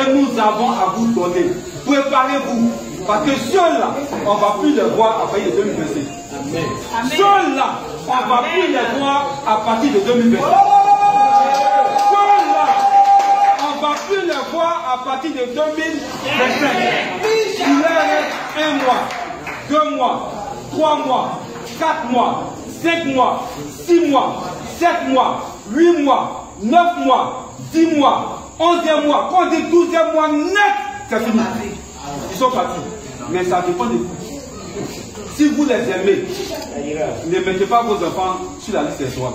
que nous avons à vous donner. Préparez-vous. Parce que ceux-là, on ne va plus les voir à partir de 2026. Ceux-là, on ne va plus les voir à partir de 2026. Ceux-là, on ne va plus les voir à partir de 2025. Il leur reste 1 mois, 2 mois, 3 mois, 4 mois, 5 mois, 6 mois, 7 mois, 8 mois, 9 mois, 10 mois, 11e mois. Quand on dit 12e mois net, c'est fini. Ils sont partis. Mais ça dépend de vous. Si vous les aimez, ne mettez pas vos enfants sur la liste étoile.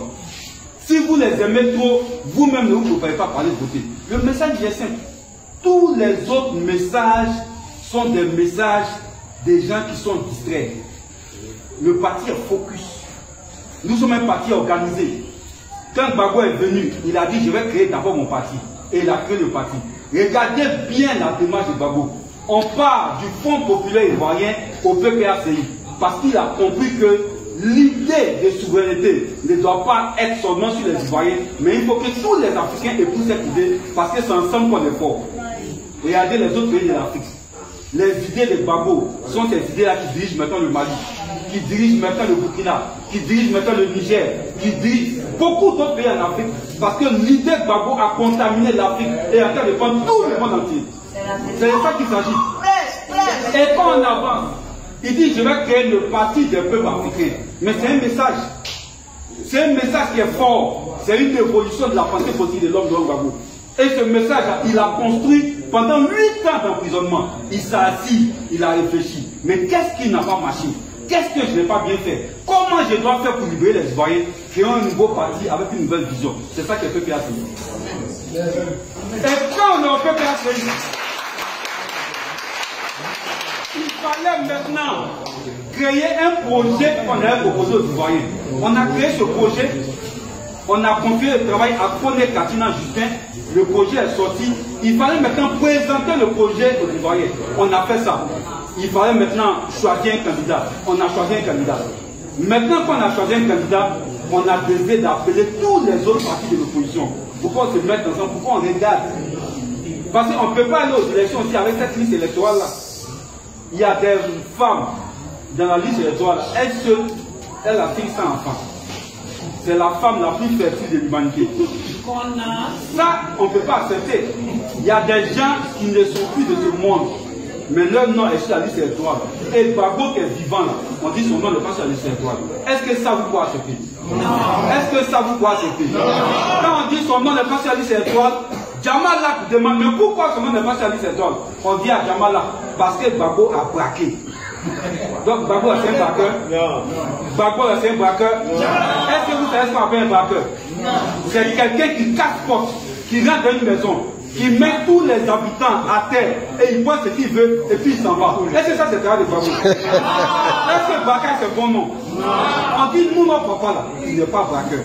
Si vous les aimez trop, vous-même ne vous pouvez pas parler de voter. Le message est simple. Tous les autres messages sont des messages des gens qui sont distraits. Le parti est focus. Nous sommes un parti organisé. Quand Gbagbo est venu, il a dit je vais créer d'abord mon parti. Et il a créé le parti. Regardez bien la démarche de Gbagbo. On part du Fonds populaire ivoirien au PPACI. Parce qu'il a compris que l'idée de souveraineté ne doit pas être seulement sur les Ivoiriens, mais il faut que tous les Africains épousent cette idée, parce que c'est ensemble qu'on est fort. Regardez les autres pays de l'Afrique. Les idées de Gbagbo sont ces idées-là qui dirigent maintenant le Mali, qui dirigent maintenant le Burkina, qui dirigent maintenant le Niger, qui dirigent beaucoup d'autres pays en Afrique, parce que l'idée de Gbagbo a contaminé l'Afrique et en train de prendre tout le monde entier. C'est de ça qu'il s'agit. Et quand on avance, il dit je vais créer le parti des peuples africains. Mais c'est un message. C'est un message qui est fort. C'est une évolution de la pensée politique de l'homme de Gbagbo. Et ce message, il a construit pendant 8 ans d'emprisonnement. Il s'est assis, il a réfléchi. Mais qu'est-ce qui n'a pas marché? Qu'est-ce que je n'ai pas bien fait? Comment je dois faire pour libérer les Ivoiriens qui ont un nouveau parti avec une nouvelle vision? C'est ça que le PPACI. Et quand on est au PPACI, il fallait maintenant créer un projet qu'on avait proposé aux Ivoiriens. On a créé ce projet, on a confié le travail à Koné Katina Justin, le projet est sorti. Il fallait maintenant présenter le projet aux Ivoiriens. On a fait ça. Il fallait maintenant choisir un candidat. On a choisi un candidat. Maintenant qu'on a choisi un candidat, on a décidé d'appeler tous les autres partis de l'opposition. Pourquoi on se met ensemble? Pourquoi on regarde? Parce qu'on ne peut pas aller aux élections aussi avec cette liste électorale-là. Il y a des femmes dans la liste électorale, elle seule, elle a 500 enfants. C'est la femme la plus fertile de l'humanité. Ça, on ne peut pas accepter. Il y a des gens qui ne sont plus de ce monde, mais leur nom est sur la liste électorale. Et Gbagbo qui est vivant là, on dit son nom n'est pas sur la liste électorale. Est-ce que ça vous pouvez accepter? Non. Est-ce que ça vous pouvez accepter? Non. Quand on dit son nom n'est pas sur la liste électorale, Djamala demande, mais pourquoi son nom n'est pas sur la liste électorale? On dit à Djamala, parce que Gbagbo a braqué. Donc Gbagbo c'est un braqueur? Non. Gbagbo c'est un braqueur? Non. Est-ce que vous savez ce qu'on appelle un braqueur? Non. C'est quelqu'un qui casse porte, qui rentre dans une maison, qui met tous les habitants à terre et il voit ce qu'il veut et puis il s'en va. Est-ce que ça c'est le travail de Gbagbo? Est-ce que braqueur c'est bon nom? Non. On dit nous notre papa là, il n'est pas braqueur.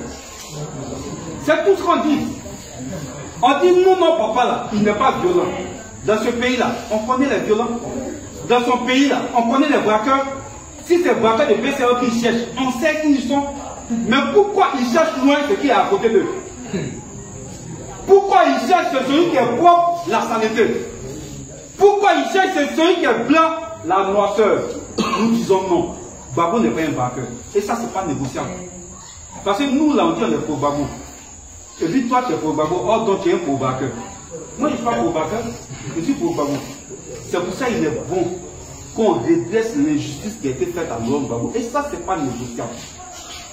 C'est tout ce qu'on dit. On dit nous notre papa là, il n'est pas violent. Dans ce pays là, on connaît les violents. Dans son pays là, on connaît les braqueurs. Si c'est braqueurs de PCO qui cherchent, on sait où ils sont. Mais pourquoi ils cherchent loin ce qui est à côté d'eux? Pourquoi ils cherchent celui qui est propre, la saleté? Pourquoi ils cherchent celui qui est blanc, la noirceur? Nous disons non. Gbagbo n'est pas un braqueur. Et ça, c'est pas négociable. Parce que nous, là, on dit on est pour Gbagbo. Et puis toi, tu es pour Gbagbo. Oh, donc tu es un pour braqueur. Moi, je ne suis pas pour braqueur. Je suis pour Gbagbo. C'est pour ça qu'il est bon qu'on redresse l'injustice qui a été faite à l'homme Gbagbo. Et ça, c'est pas négociable.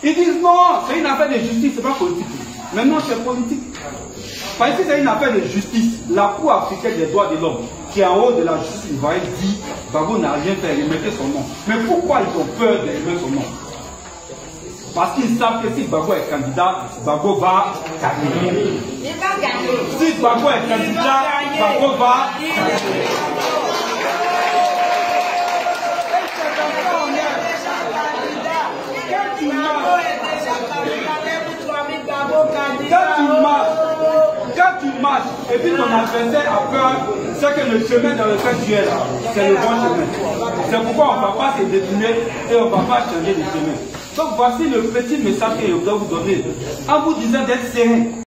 Ils disent non, c'est une affaire de justice, c'est pas politique. Mais non, c'est politique. Parce que c'est une affaire de justice. La Cour africaine des droits de l'homme, qui est en haut de la justice ivoirienne, dit Gbagbo n'a rien fait, remettez son nom. Mais pourquoi ils ont peur de remettre son nom? Parce qu'ils savent que si Gbagbo est candidat, Gbagbo va gagner. Si Gbagbo est candidat, Gbagbo va gagner. Quand tu marches, et puis ton adversaire a peur, c'est que le chemin dans lequel tu es là, c'est le bon chemin. C'est pourquoi on ne va pas se détourner et on ne va pas changer de chemin. Donc voici le petit message que je voudrais vous donner, en vous disant d'être serein.